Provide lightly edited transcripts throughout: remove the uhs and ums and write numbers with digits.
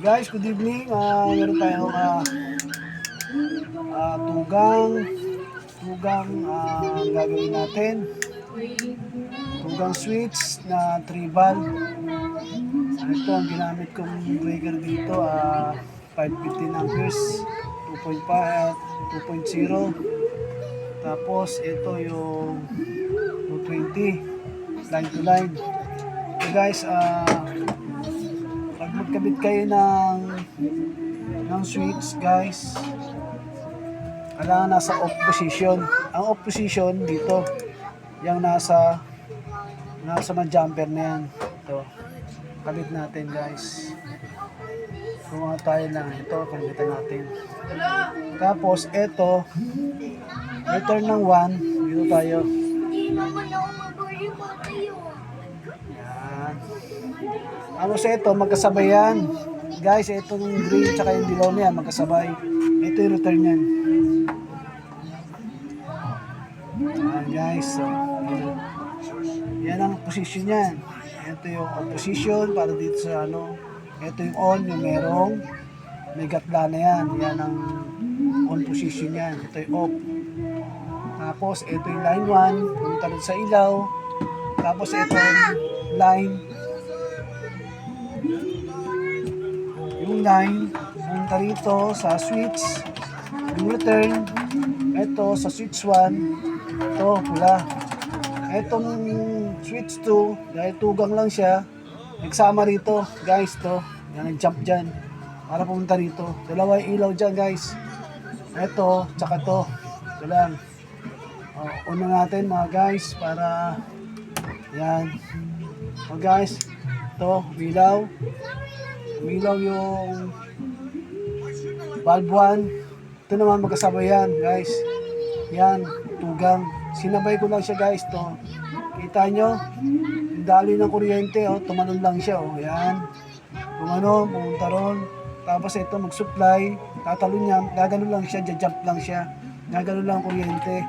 Guys, good evening. Meron tayong tugang gagawin natin. Tugang switch na 3 valve. Ito ang ginamit kong breaker dito, 515 amperes, 2.0. Tapos ito yung 220 line to line. So guys, pag magkabit kayo ng switch guys, kailangan nasa off position. Ang off position dito, yung nasa jumper na yan. Ito, kabit natin guys. Kung tayo lang, ito, kabitan natin. Tapos ito, return ng 1, dito tayo. Hindi naman ako mag-report tayo. Yan. Tapos ito, magkasabay yan. Guys, ito yung green tsaka yung dilaw na yan, magkasabay. Ito yung return yan. Yan guys, so, yan ang position yan. Ito yung on position para dito sa ano. Ito yung on, yung merong may gatla na yan. Yan ang on position yan. Ito yung off. Tapos ito yung line 1, punta rin sa ilaw. Tapos ito yung line. Yung line, punta rito sa switch. Yung return, ito sa switch 1. Ito, pula. Itong switch 2, dahil tugang lang siya, nagsama rito, guys, to. Yan, nag-jump dyan. Para pumunta rito. Dalawa yung ilaw dyan, guys. Ito, tsaka to. Ito lang. Una natin, mga guys, para, yan. O, guys, ito, umilaw. Umilaw yung valve 1. Ito naman, magkasabay yan, guys. Yan, tugang. Sinabay ko lang siya, guys, to. Kita nyo, yung daloy ng kuryente, tumanon lang siya, yan. Tumanon, pumunta ron. Tapos ito, mag-supply, tatalon niya, gagano lang siya, jump lang siya. Gagano lang kuryente.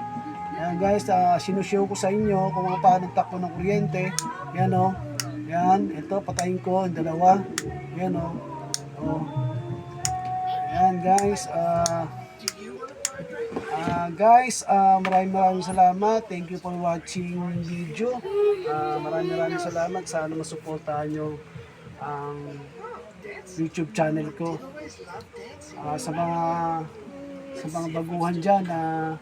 Yan, guys, sinushow ko sa inyo kung paano takbo ng kuryente. Yan, yan, ito, patayin ko, yung dalawa. Yan, yan, guys, maraming salamat. Thank you for watching video. Maraming salamat. Sana masuportahan nyo ang YouTube channel ko. Sa mga baguhan dyan na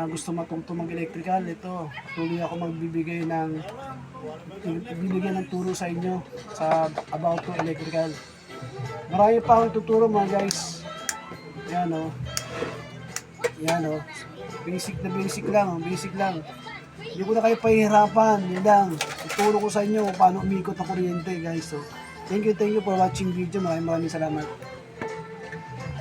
gusto matungtong mag-electrical, ito, patuloy ako magbibigay ng turo sa inyo sa about to electrical. Marami pa akong tuturo, mga guys. Yan, yan, basic lang, basic lang. Hindi ko na kayo pahihirapan, yun lang. Tuturo ko sa inyo kung paano umikot ang kuryente, guys. So, thank you for watching video. Maraming salamat.